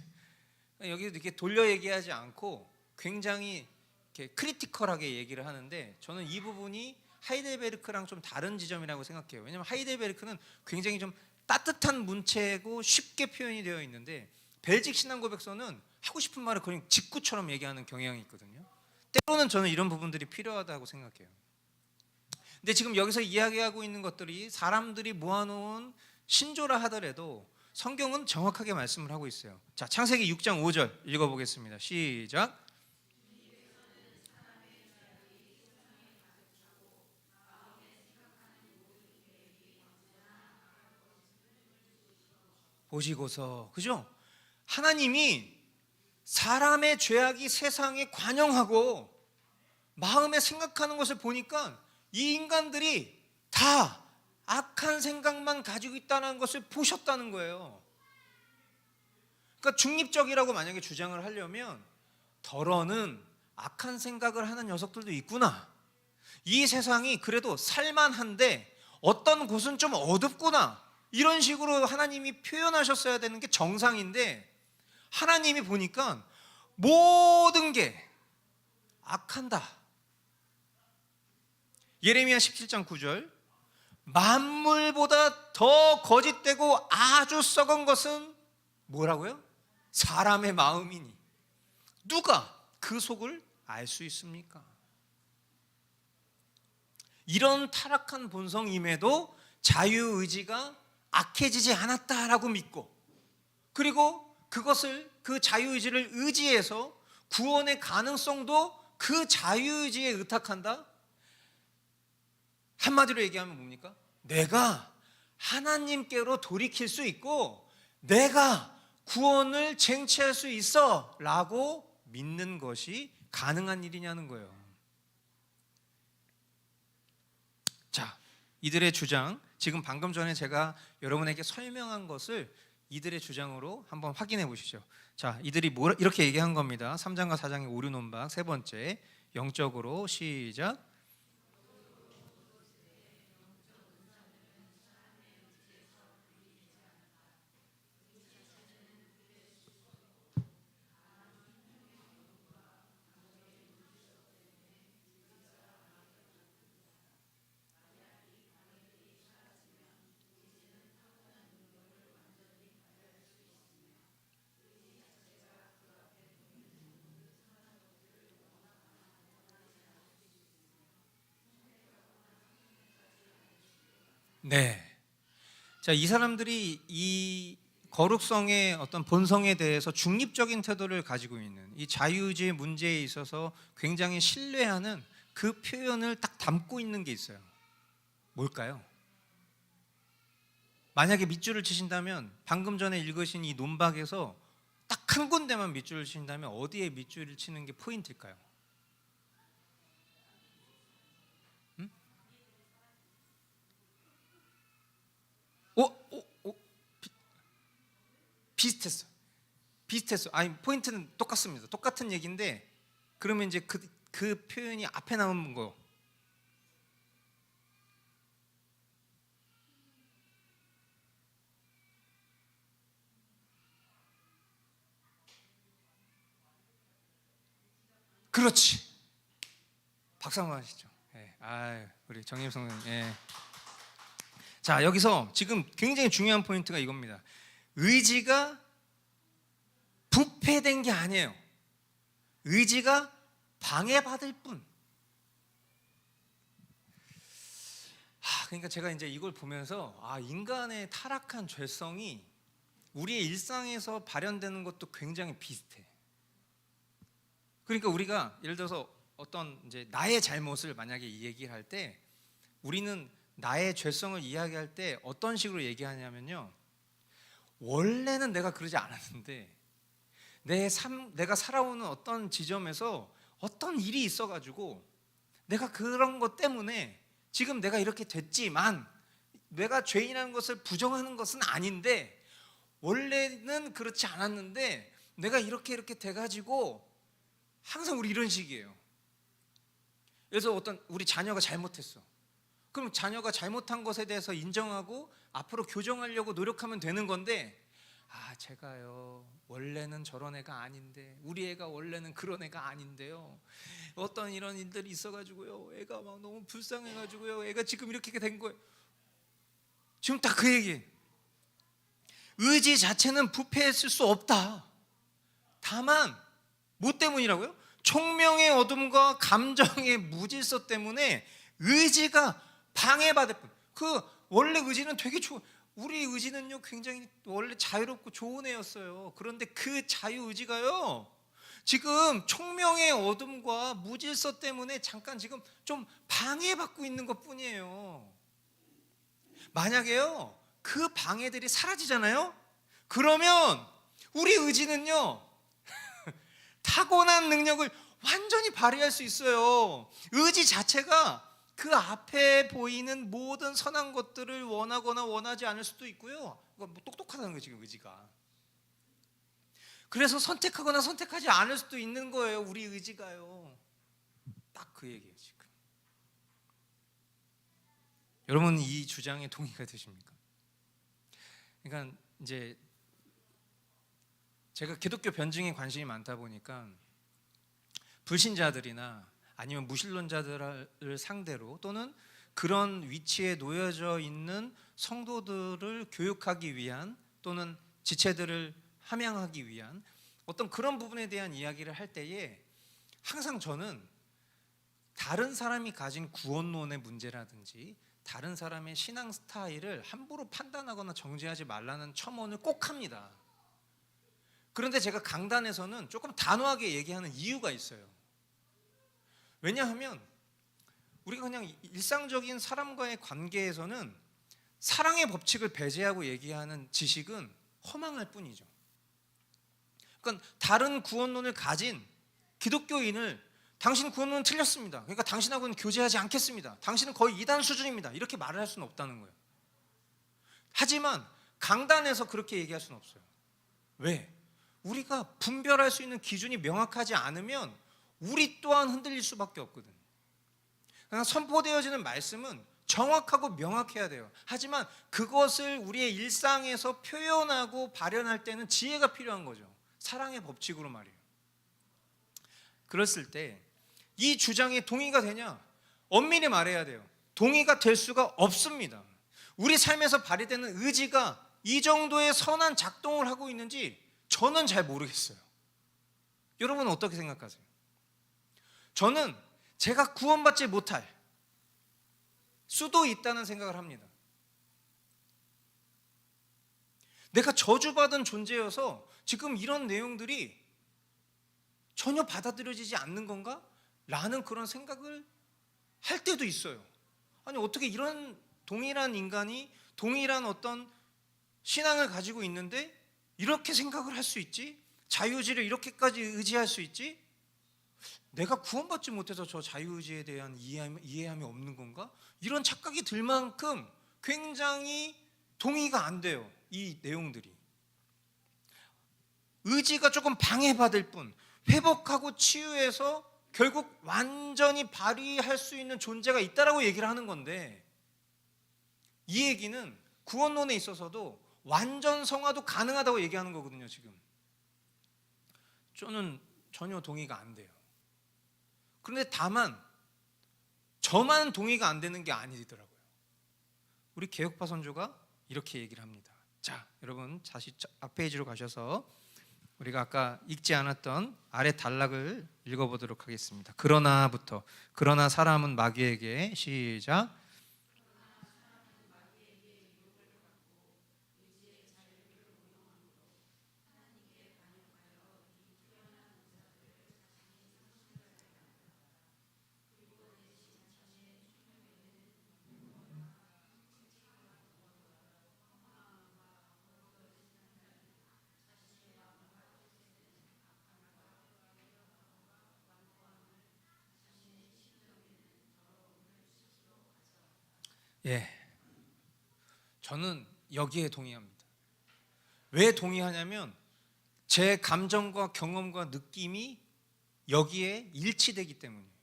여기도 이렇게 돌려 얘기하지 않고 굉장히 이렇게 크리티컬하게 얘기를 하는데 저는 이 부분이 하이델베르크랑 좀 다른 지점이라고 생각해요. 왜냐하면 하이델베르크는 굉장히 좀 따뜻한 문체고 쉽게 표현이 되어 있는데 벨직 신앙고백서는 하고 싶은 말을 그냥 직구처럼 얘기하는 경향이 있거든요. 때로는 저는 이런 부분들이 필요하다고 생각해요. 근데 지금 여기서 이야기하고 있는 것들이 사람들이 모아놓은 신조라 하더라도 성경은 정확하게 말씀을 하고 있어요. 자, 창세기 6장 5절 읽어보겠습니다. 시작. 보시고서, 그죠? 하나님이 사람의 죄악이 세상에 관영하고 마음에 생각하는 것을 보니까 이 인간들이 다 악한 생각만 가지고 있다는 것을 보셨다는 거예요. 그러니까 중립적이라고 만약에 주장을 하려면 덜어는 악한 생각을 하는 녀석들도 있구나. 이 세상이 그래도 살만한데 어떤 곳은 좀 어둡구나. 이런 식으로 하나님이 표현하셨어야 되는 게 정상인데 하나님이 보니까 모든 게 악한다. 예레미야 17장 9절 만물보다 더 거짓되고 아주 썩은 것은 뭐라고요? 사람의 마음이니 누가 그 속을 알 수 있습니까? 이런 타락한 본성임에도 자유의지가 악해지지 않았다라고 믿고 그리고 그것을 그 자유의지를 의지해서 구원의 가능성도 그 자유의지에 의탁한다? 한마디로 얘기하면 뭡니까? 내가 하나님께로 돌이킬 수 있고 내가 구원을 쟁취할 수 있어 라고 믿는 것이 가능한 일이냐는 거예요. 자, 이들의 주장, 지금 방금 전에 제가 여러분에게 설명한 것을 이들의 주장으로 한번 확인해 보시죠. 자, 이들이 이렇게 얘기한 겁니다. 3장과 4장의 오류 논박 세 번째, 영적으로 시작. 네. 자, 이 사람들이 이 거룩성의 어떤 본성에 대해서 중립적인 태도를 가지고 있는 이 자유의지의 문제에 있어서 굉장히 신뢰하는 그 표현을 딱 담고 있는 게 있어요. 뭘까요? 만약에 밑줄을 치신다면 방금 전에 읽으신 이 논박에서 딱 한 군데만 밑줄을 치신다면 어디에 밑줄을 치는 게 포인트일까요? 비슷했어. 비슷했어. 아니 포인트는 똑같습니다. 똑같은 얘기인데 그러면 이제 그 표현이 앞에 나오는 거. 그렇지. 박수 한번 하시죠. 예. 아, 우리 정임 성도님. 예. 자, 여기서 지금 굉장히 중요한 포인트가 이겁니다. 의지가 부패된 게 아니에요. 의지가 방해받을 뿐. 그러니까 제가 이제 이걸 보면서 인간의 타락한 죄성이 우리의 일상에서 발현되는 것도 굉장히 비슷해. 그러니까 우리가 예를 들어서 어떤 이제 나의 잘못을 만약에 얘기를 할 때 우리는 나의 죄성을 이야기할 때 어떤 식으로 얘기하냐면요. 원래는 내가 그러지 않았는데 내가 살아오는 어떤 지점에서 어떤 일이 있어가지고 내가 그런 것 때문에 지금 내가 이렇게 됐지만 내가 죄인이라는 것을 부정하는 것은 아닌데 원래는 그렇지 않았는데 내가 이렇게 돼가지고 항상 우리 이런 식이에요. 그래서 어떤 우리 자녀가 잘못했어. 그럼 자녀가 잘못한 것에 대해서 인정하고 앞으로 교정하려고 노력하면 되는 건데 제가요 원래는 저런 애가 아닌데 우리 애가 원래는 그런 애가 아닌데요 어떤 이런 일들이 있어가지고요 애가 막 너무 불쌍해가지고요 애가 지금 이렇게 된 거예요. 지금 딱 그 얘기. 의지 자체는 부패했을 수 없다. 다만 뭐 때문이라고요? 총명의 어둠과 감정의 무질서 때문에 의지가 방해받을 뿐. 그 원래 의지는 되게 우리 의지는요 굉장히 원래 자유롭고 좋은 애였어요. 그런데 그 자유의지가요 지금 총명의 어둠과 무질서 때문에 잠깐 지금 좀 방해받고 있는 것 뿐이에요. 만약에요 그 방해들이 사라지잖아요. 그러면 우리 의지는요 타고난 능력을 완전히 발휘할 수 있어요. 의지 자체가 그 앞에 보이는 모든 선한 것들을 원하거나 원하지 않을 수도 있고요. 뭐 똑똑하다는 거예요 지금 의지가. 그래서 선택하거나 선택하지 않을 수도 있는 거예요 우리 의지가요. 딱 그 얘기예요 지금. 여러분 이 주장에 동의가 되십니까? 그러니까 이제 제가 기독교 변증에 관심이 많다 보니까 불신자들이나 아니면 무신론자들을 상대로 또는 그런 위치에 놓여져 있는 성도들을 교육하기 위한 또는 지체들을 함양하기 위한 어떤 그런 부분에 대한 이야기를 할 때에 항상 저는 다른 사람이 가진 구원론의 문제라든지 다른 사람의 신앙 스타일을 함부로 판단하거나 정죄하지 말라는 첨언을 꼭 합니다. 그런데 제가 강단에서는 조금 단호하게 얘기하는 이유가 있어요. 왜냐하면 우리가 그냥 일상적인 사람과의 관계에서는 사랑의 법칙을 배제하고 얘기하는 지식은 허망할 뿐이죠. 그러니까 다른 구원론을 가진 기독교인을 당신 구원론은 틀렸습니다. 그러니까 당신하고는 교제하지 않겠습니다. 당신은 거의 이단 수준입니다. 이렇게 말을 할 수는 없다는 거예요. 하지만 강단에서 그렇게 얘기할 수는 없어요. 왜? 우리가 분별할 수 있는 기준이 명확하지 않으면 우리 또한 흔들릴 수밖에 없거든. 그러니까 선포되어지는 말씀은 정확하고 명확해야 돼요. 하지만 그것을 우리의 일상에서 표현하고 발현할 때는 지혜가 필요한 거죠. 사랑의 법칙으로 말이에요. 그랬을 때 이 주장에 동의가 되냐? 엄밀히 말해야 돼요. 동의가 될 수가 없습니다. 우리 삶에서 발휘되는 의지가 이 정도의 선한 작동을 하고 있는지 저는 잘 모르겠어요. 여러분은 어떻게 생각하세요? 저는 제가 구원받지 못할 수도 있다는 생각을 합니다. 내가 저주받은 존재여서 지금 이런 내용들이 전혀 받아들여지지 않는 건가? 라는 그런 생각을 할 때도 있어요. 아니 어떻게 이런 동일한 인간이 동일한 어떤 신앙을 가지고 있는데 이렇게 생각을 할 수 있지? 자유의지를 이렇게까지 의지할 수 있지? 내가 구원받지 못해서 저 자유의지에 대한 이해함이 없는 건가? 이런 착각이 들 만큼 굉장히 동의가 안 돼요. 이 내용들이. 의지가 조금 방해받을 뿐 회복하고 치유해서 결국 완전히 발휘할 수 있는 존재가 있다라고 얘기를 하는 건데 이 얘기는 구원론에 있어서도 완전 성화도 가능하다고 얘기하는 거거든요. 지금 저는 전혀 동의가 안 돼요. 그런데 다만 저만 동의가 안 되는 게 아니더라고요. 우리 개혁파 선조가 이렇게 얘기를 합니다. 자, 여러분 다시 앞페이지로 가셔서 우리가 아까 읽지 않았던 아래 단락을 읽어보도록 하겠습니다. 그러나부터. 그러나 사람은 마귀에게, 시작. 예, 저는 여기에 동의합니다. 왜 동의하냐면 제 감정과 경험과 느낌이 여기에 일치되기 때문이에요.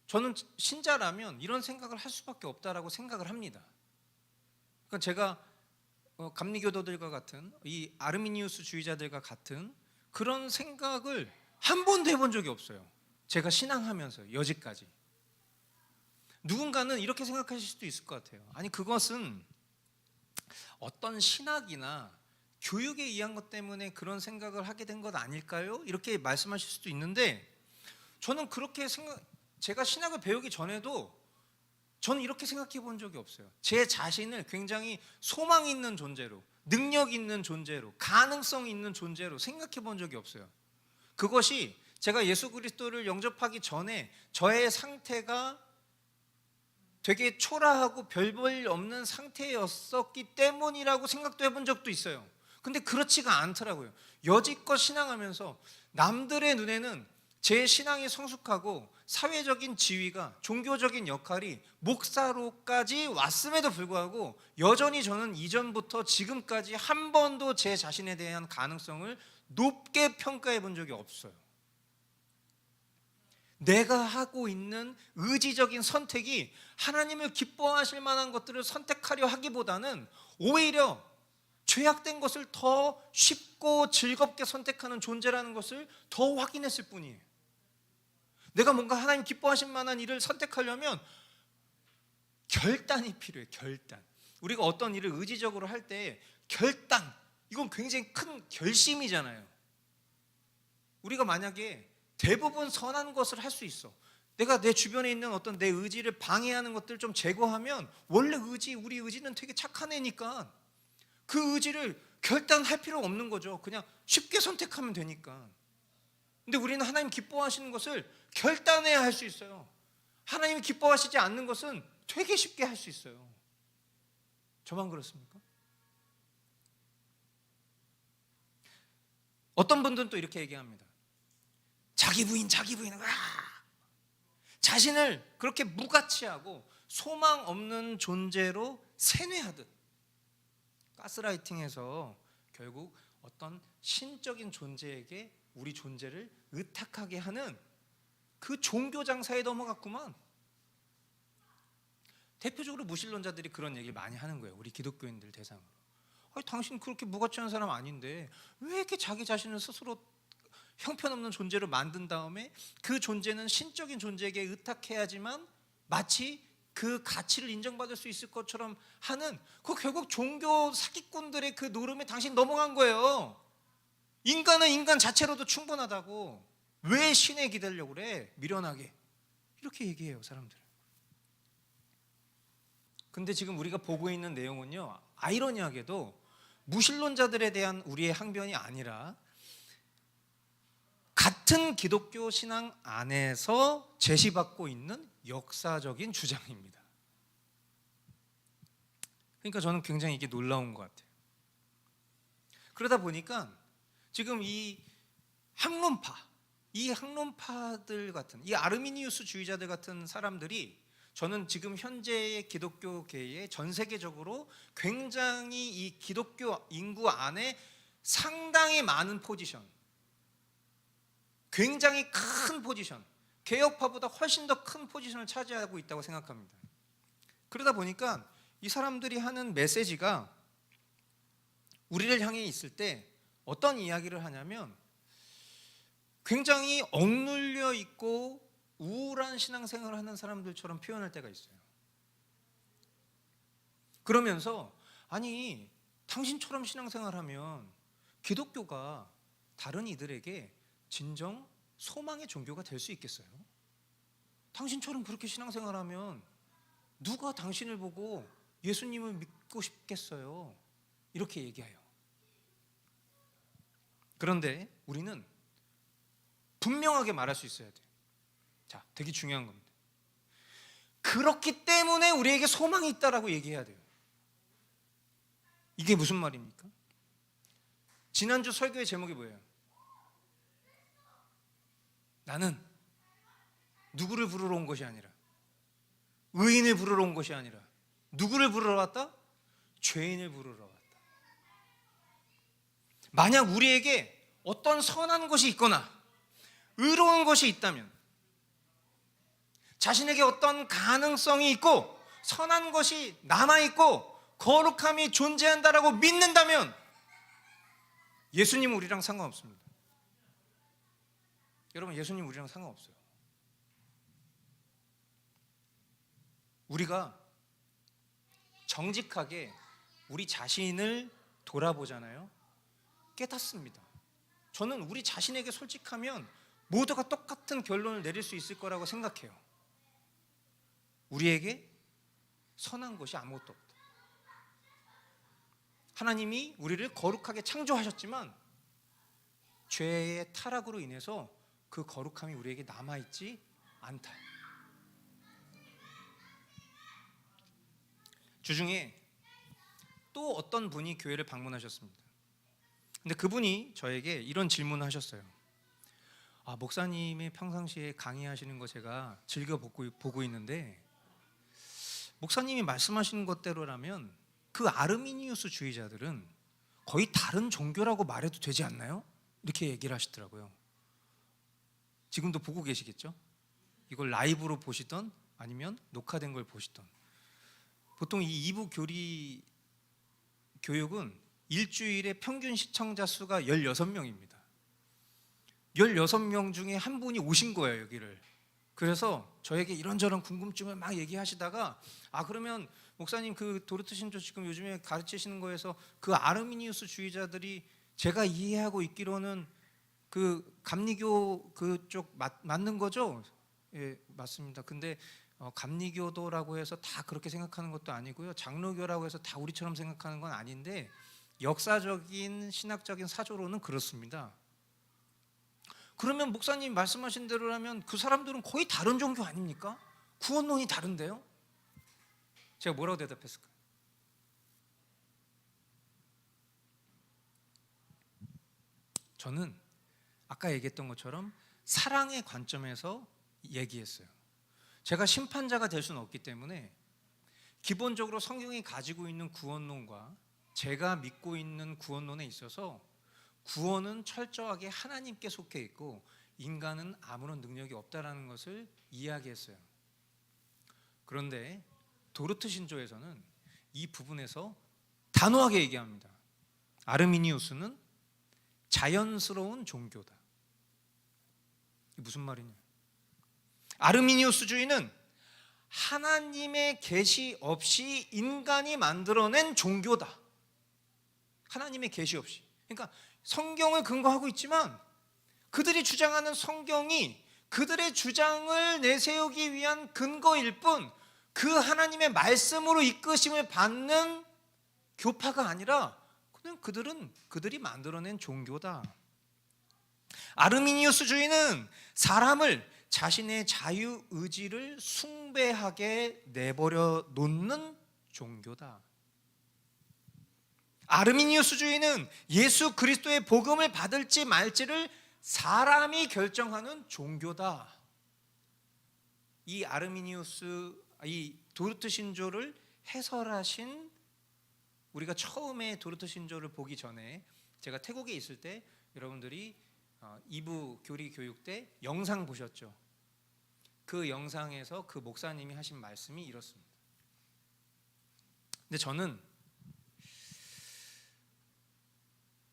저는 신자라면 이런 생각을 할 수밖에 없다라고 생각을 합니다. 그러니까 제가 감리교도들과 같은 이 아르미니우스 주의자들과 같은 그런 생각을 한 번도 해본 적이 없어요. 제가 신앙하면서 여지까지. 누군가는 이렇게 생각하실 수도 있을 것 같아요. 아니, 그것은 어떤 신학이나 교육에 의한 것 때문에 그런 생각을 하게 된 것 아닐까요? 이렇게 말씀하실 수도 있는데, 저는 그렇게 제가 신학을 배우기 전에도 저는 이렇게 생각해 본 적이 없어요. 제 자신을 굉장히 소망 있는 존재로, 능력 있는 존재로, 가능성 있는 존재로 생각해 본 적이 없어요. 그것이 제가 예수 그리스도를 영접하기 전에 저의 상태가 되게 초라하고 별 볼 없는 상태였었기 때문이라고 생각도 해본 적도 있어요. 근데 그렇지가 않더라고요. 여지껏 신앙하면서 남들의 눈에는 제 신앙이 성숙하고 사회적인 지위가, 종교적인 역할이 목사로까지 왔음에도 불구하고 여전히 저는 이전부터 지금까지 한 번도 제 자신에 대한 가능성을 높게 평가해 본 적이 없어요. 내가 하고 있는 의지적인 선택이 하나님을 기뻐하실 만한 것들을 선택하려 하기보다는 오히려 죄악된 것을 더 쉽고 즐겁게 선택하는 존재라는 것을 더 확인했을 뿐이에요. 내가 뭔가 하나님 기뻐하실 만한 일을 선택하려면 결단이 필요해요. 결단. 우리가 어떤 일을 의지적으로 할 때 결단, 이건 굉장히 큰 결심이잖아요. 우리가 만약에 대부분 선한 것을 할 수 있어. 내가 내 주변에 있는 어떤 내 의지를 방해하는 것들을 좀 제거하면 원래 우리 의지는 되게 착한 애니까 그 의지를 결단할 필요가 없는 거죠. 그냥 쉽게 선택하면 되니까. 근데 우리는 하나님 기뻐하시는 것을 결단해야 할 수 있어요. 하나님이 기뻐하시지 않는 것은 되게 쉽게 할 수 있어요. 저만 그렇습니까? 어떤 분들은 또 이렇게 얘기합니다. 자기 부인, 자신을 그렇게 무가치하고 소망 없는 존재로 세뇌하듯 가스라이팅해서 결국 어떤 신적인 존재에게 우리 존재를 의탁하게 하는 그 종교 장사에 넘어갔구만. 대표적으로 무신론자들이 그런 얘기를 많이 하는 거예요. 우리 기독교인들 대상으로. 아니, 당신 그렇게 무가치한 사람 아닌데 왜 이렇게 자기 자신을 스스로 형편없는 존재로 만든 다음에 그 존재는 신적인 존재에게 의탁해야지만 마치 그 가치를 인정받을 수 있을 것처럼 하는, 그 결국 종교 사기꾼들의 그 노름에 당신 넘어간 거예요. 인간은 인간 자체로도 충분하다고 왜 신에 기대려고 그래? 미련하게. 이렇게 얘기해요, 사람들. 근데 지금 우리가 보고 있는 내용은요, 아이러니하게도 무신론자들에 대한 우리의 항변이 아니라 같은 기독교 신앙 안에서 제시받고 있는 역사적인 주장입니다. 그러니까 저는 굉장히 이게 놀라운 것 같아요. 그러다 보니까 지금 이 학론파들 같은, 이 아르미니우스 주의자들 같은 사람들이 저는 지금 현재의 기독교계에 전 세계적으로 굉장히 이 기독교 인구 안에 상당히 많은 포지션, 굉장히 큰 포지션, 개혁파보다 훨씬 더 큰 포지션을 차지하고 있다고 생각합니다. 그러다 보니까 이 사람들이 하는 메시지가 우리를 향해 있을 때 어떤 이야기를 하냐면, 굉장히 억눌려 있고 우울한 신앙생활을 하는 사람들처럼 표현할 때가 있어요. 그러면서 아니 당신처럼 신앙생활하면 기독교가 다른 이들에게 진정 소망의 종교가 될 수 있겠어요? 당신처럼 그렇게 신앙생활하면 누가 당신을 보고 예수님을 믿고 싶겠어요? 이렇게 얘기해요. 그런데 우리는 분명하게 말할 수 있어야 돼요. 자, 되게 중요한 겁니다. 그렇기 때문에 우리에게 소망이 있다라고 얘기해야 돼요. 이게 무슨 말입니까? 지난주 설교의 제목이 뭐예요? 나는 누구를 부르러 온 것이 아니라, 의인을 부르러 온 것이 아니라 누구를 부르러 왔다? 죄인을 부르러 왔다. 만약 우리에게 어떤 선한 것이 있거나 의로운 것이 있다면, 자신에게 어떤 가능성이 있고 선한 것이 남아있고 거룩함이 존재한다라고 믿는다면 예수님은 우리랑 상관없습니다. 여러분, 예수님 우리랑 상관없어요. 우리가 정직하게 우리 자신을 돌아보잖아요. 깨닫습니다. 저는 우리 자신에게 솔직하면 모두가 똑같은 결론을 내릴 수 있을 거라고 생각해요. 우리에게 선한 것이 아무것도 없다. 하나님이 우리를 거룩하게 창조하셨지만 죄의 타락으로 인해서 그 거룩함이 우리에게 남아있지 않다. 주중에 또 어떤 분이 교회를 방문하셨습니다. 근데 그분이 저에게 이런 질문을 하셨어요. 목사님이 평상시에 강의하시는 거 제가 즐겨 보고 있는데, 목사님이 말씀하시는 것대로라면 그 아르미니우스 주의자들은 거의 다른 종교라고 말해도 되지 않나요? 이렇게 얘기를 하시더라고요. 지금도 보고 계시겠죠? 이걸 라이브로 보시던 아니면 녹화된 걸 보시던. 보통 이 2부 교리 교육은 일주일에 평균 시청자 수가 16명입니다. 16명 중에 한 분이 오신 거예요, 여기를. 그래서 저에게 이런저런 궁금증을 막 얘기하시다가, 그러면 목사님 그 도르트 신조 지금 요즘에 가르치시는 거에서 그 아르미니우스 주의자들이 제가 이해하고 있기로는 그 감리교 그쪽 맞는 거죠? 예, 맞습니다. 근데 감리교도라고 해서 다 그렇게 생각하는 것도 아니고요, 장로교라고 해서 다 우리처럼 생각하는 건 아닌데 역사적인 신학적인 사조로는 그렇습니다. 그러면 목사님 말씀하신 대로라면 그 사람들은 거의 다른 종교 아닙니까? 구원론이 다른데요? 제가 뭐라고 대답했을까요? 저는 아까 얘기했던 것처럼 사랑의 관점에서 얘기했어요. 제가 심판자가 될 수는 없기 때문에 기본적으로 성경이 가지고 있는 구원론과 제가 믿고 있는 구원론에 있어서 구원은 철저하게 하나님께 속해 있고 인간은 아무런 능력이 없다라는 것을 이야기했어요. 그런데 도르트 신조에서는 이 부분에서 단호하게 얘기합니다. 아르미니우스는 자연스러운 종교다. 이게 무슨 말이냐? 아르미니우스주의는 하나님의 계시 없이 인간이 만들어낸 종교다. 하나님의 계시 없이. 그러니까 성경을 근거하고 있지만 그들이 주장하는 성경이 그들의 주장을 내세우기 위한 근거일 뿐 그 하나님의 말씀으로 이끄심을 받는 교파가 아니라 그냥 그들이 만들어낸 종교다. 아르미니우스주의는 사람을 자신의 자유의지를 숭배하게 내버려 놓는 종교다. 아르미니우스주의는 예수 그리스도의 복음을 받을지 말지를 사람이 결정하는 종교다. 이 도르트 신조를 해설하신, 우리가 처음에 도르트 신조를 보기 전에 제가 태국에 있을 때 여러분들이 2부 교리 교육 때 영상 보셨죠? 그 영상에서 그 목사님이 하신 말씀이 이렇습니다. 근데 저는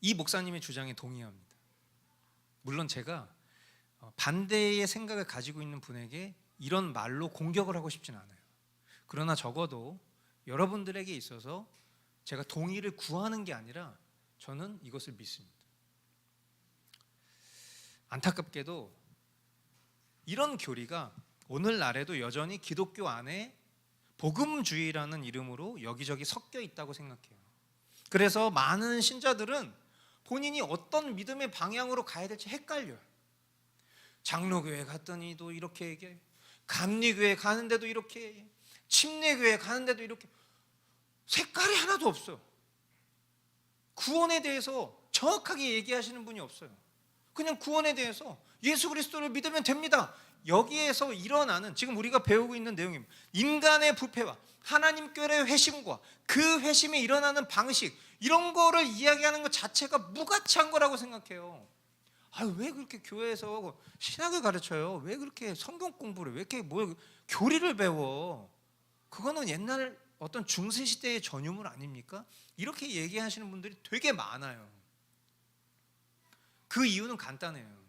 이 목사님의 주장에 동의합니다. 물론 제가 반대의 생각을 가지고 있는 분에게 이런 말로 공격을 하고 싶진 않아요. 그러나 적어도 여러분들에게 있어서 제가 동의를 구하는 게 아니라 저는 이것을 믿습니다. 안타깝게도 이런 교리가 오늘날에도 여전히 기독교 안에 복음주의라는 이름으로 여기저기 섞여 있다고 생각해요. 그래서 많은 신자들은 본인이 어떤 믿음의 방향으로 가야 될지 헷갈려요. 장로교회 갔더니도 이렇게 얘기해, 감리교회 가는데도 이렇게 얘기해, 침례교회 가는데도 이렇게, 색깔이 하나도 없어요. 구원에 대해서 정확하게 얘기하시는 분이 없어요. 그냥 구원에 대해서 예수 그리스도를 믿으면 됩니다. 여기에서 일어나는, 지금 우리가 배우고 있는 내용입니다. 인간의 부패와 하나님께의 회심과 그 회심이 일어나는 방식, 이런 거를 이야기하는 것 자체가 무가치한 거라고 생각해요. 왜 그렇게 교회에서 신학을 가르쳐요? 왜 그렇게 성경 공부를, 왜 이렇게 교리를 배워? 그거는 옛날 어떤 중세 시대의 전유물 아닙니까? 이렇게 얘기하시는 분들이 되게 많아요. 그 이유는 간단해요.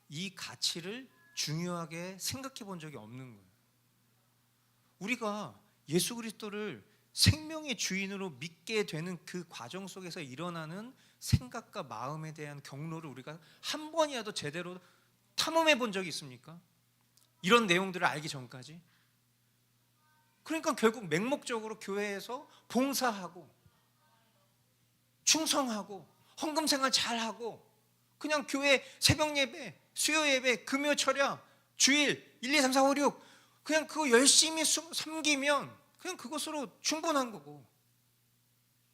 이 가치를 중요하게 생각해 본 적이 없는 거예요. 우리가 예수 그리스도를 생명의 주인으로 믿게 되는 그 과정 속에서 일어나는 생각과 마음에 대한 경로를 우리가 한 번이라도 제대로 탐험해 본 적이 있습니까? 이런 내용들을 알기 전까지. 그러니까 결국 맹목적으로 교회에서 봉사하고 충성하고 헌금 생활 잘하고 그냥 교회 새벽 예배, 수요 예배, 금요 철야, 주일 1, 2, 3, 4, 5, 6 그냥 그거 열심히 섬기면 그냥 그것으로 충분한 거고,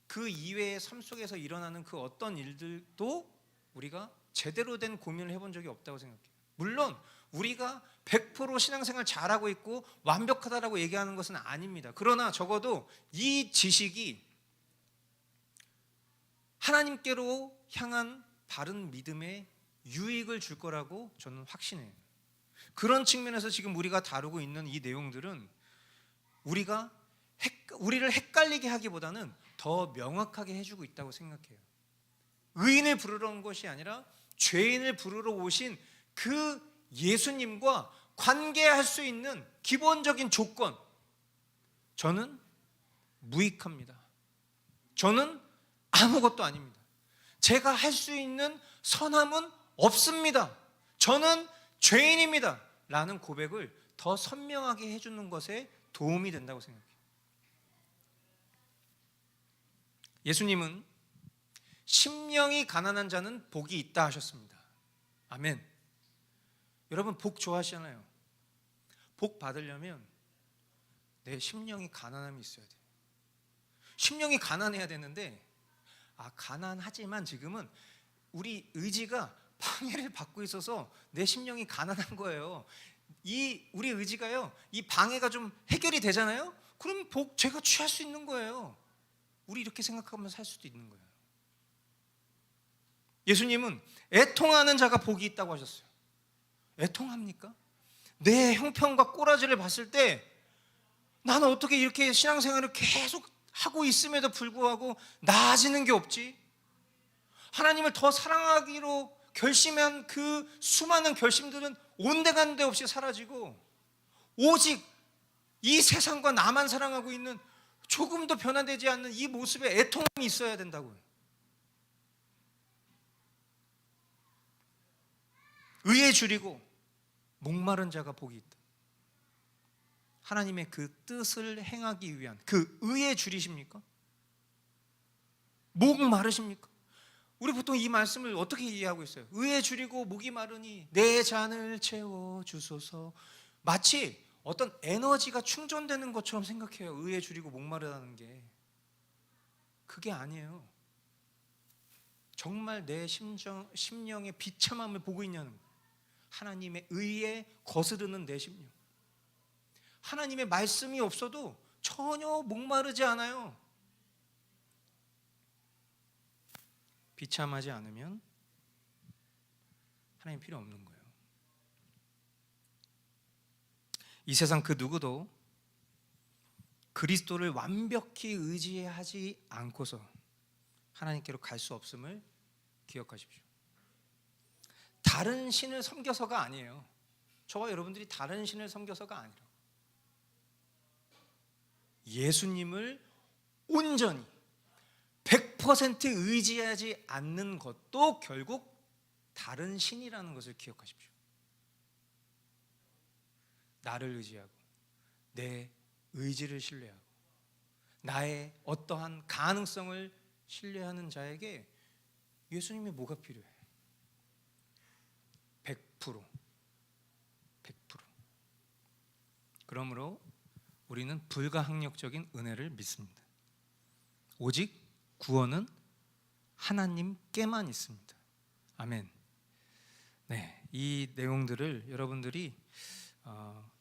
그 이외의 삶 속에서 일어나는 그 어떤 일들도 우리가 제대로 된 고민을 해본 적이 없다고 생각해요. 물론 우리가 100% 신앙생활 잘하고 있고 완벽하다라고 얘기하는 것은 아닙니다. 그러나 적어도 이 지식이 하나님께로 향한 바른 믿음에 유익을 줄 거라고 저는 확신해요. 그런 측면에서 지금 우리가 다루고 있는 이 내용들은 우리를 헷갈리게 하기보다는 더 명확하게 해주고 있다고 생각해요. 의인을 부르러 온 것이 아니라 죄인을 부르러 오신 그 예수님과 관계할 수 있는 기본적인 조건, 저는 무익합니다. 저는 아무것도 아닙니다. 제가 할 수 있는 선함은 없습니다. 저는 죄인입니다 라는 고백을 더 선명하게 해주는 것에 도움이 된다고 생각해요. 예수님은 심령이 가난한 자는 복이 있다 하셨습니다. 아멘. 여러분 복 좋아하시잖아요. 복 받으려면 내 심령이 가난함이 있어야 돼요. 심령이 가난해야 되는데 가난하지만 지금은 우리 의지가 방해를 받고 있어서 내 심령이 가난한 거예요. 우리 의지가요, 이 방해가 좀 해결이 되잖아요. 그럼 복 제가 취할 수 있는 거예요. 우리 이렇게 생각하면 살 수도 있는 거예요. 예수님은 애통하는 자가 복이 있다고 하셨어요. 애통합니까? 내 형편과 꼬라지를 봤을 때 나는 어떻게 이렇게 신앙생활을 계속 하고 있음에도 불구하고 나아지는 게 없지? 하나님을 더 사랑하기로 결심한 그 수많은 결심들은 온데간데 없이 사라지고 오직 이 세상과 나만 사랑하고 있는 조금도 변화되지 않는 이 모습에 애통함이 있어야 된다고요. 의에 줄이고 목마른 자가 복이 있다. 하나님의 그 뜻을 행하기 위한 그 의에 줄이십니까? 목 마르십니까? 우리 보통 이 말씀을 어떻게 이해하고 있어요? 의에 줄이고 목이 마르니 내 잔을 채워주소서. 마치 어떤 에너지가 충전되는 것처럼 생각해요. 의에 줄이고 목마르다는 게. 그게 아니에요. 정말 내 심령의 비참함을 보고 있냐는 거예요. 하나님의 의에 거스르는 내 심령. 하나님의 말씀이 없어도 전혀 목마르지 않아요. 비참하지 않으면 하나님 필요 없는 거예요. 이 세상 그 누구도 그리스도를 완벽히 의지하지 않고서 하나님께로 갈 수 없음을 기억하십시오. 다른 신을 섬겨서가 아니에요. 저와 여러분들이 다른 신을 섬겨서가 아니라 예수님을 온전히 100% 의지하지 않는 것도 결국 다른 신이라는 것을 기억하십시오. 나를 의지하고 내 의지를 신뢰하고 나의 어떠한 가능성을 신뢰하는 자에게 예수님이 뭐가 필요해? 100%. 그러므로 우리는 불가항력적인 은혜를 믿습니다. 오직 구원은 하나님께만 있습니다. 아멘. 네, 이 내용들을 여러분들이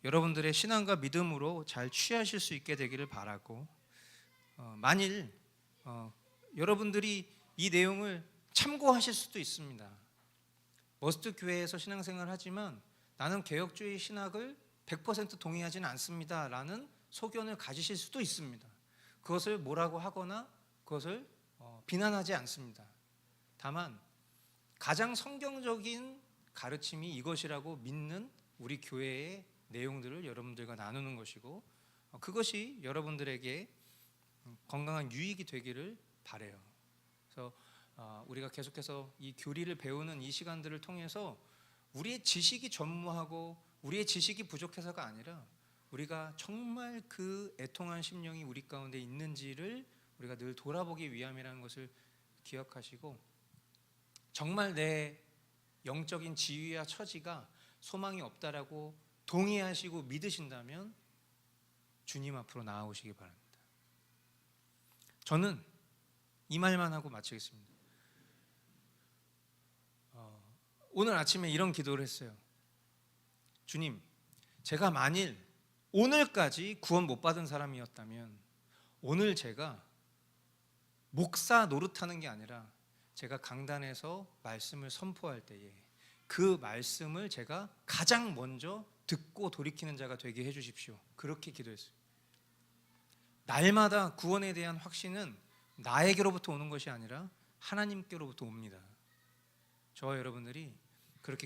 여러분들의 신앙과 믿음으로 잘 취하실 수 있게 되기를 바라고, 만일 여러분들이 이 내용을 참고하실 수도 있습니다. 머스트 교회에서 신앙생활을 하지만 나는 개혁주의 신학을 100% 동의하지는 않습니다 라는 소견을 가지실 수도 있습니다. 그것을 뭐라고 하거나 그것을 비난하지 않습니다. 다만 가장 성경적인 가르침이 이것이라고 믿는 우리 교회의 내용들을 여러분들과 나누는 것이고, 그것이 여러분들에게 건강한 유익이 되기를 바라요. 그래서 우리가 계속해서 이 교리를 배우는 이 시간들을 통해서 우리의 지식이 전무하고 우리의 지식이 부족해서가 아니라 우리가 정말 그 애통한 심령이 우리 가운데 있는지를 우리가 늘 돌아보기 위함이라는 것을 기억하시고, 정말 내 영적인 지위와 처지가 소망이 없다라고 동의하시고 믿으신다면 주님 앞으로 나아오시기 바랍니다. 저는 이 말만 하고 마치겠습니다. 오늘 아침에 이런 기도를 했어요. 주님, 제가 만일 오늘까지 구원 못 받은 사람이었다면 오늘 제가 목사 노릇하는 게 아니라 제가 강단에서 말씀을 선포할 때에 그 말씀을 제가 가장 먼저 듣고 돌이키는 자가 되게 해주십시오. 그렇게 기도했어요. 날마다 구원에 대한 확신은 나에게로부터 오는 것이 아니라 하나님께로부터 옵니다. 저와 여러분들이 그렇게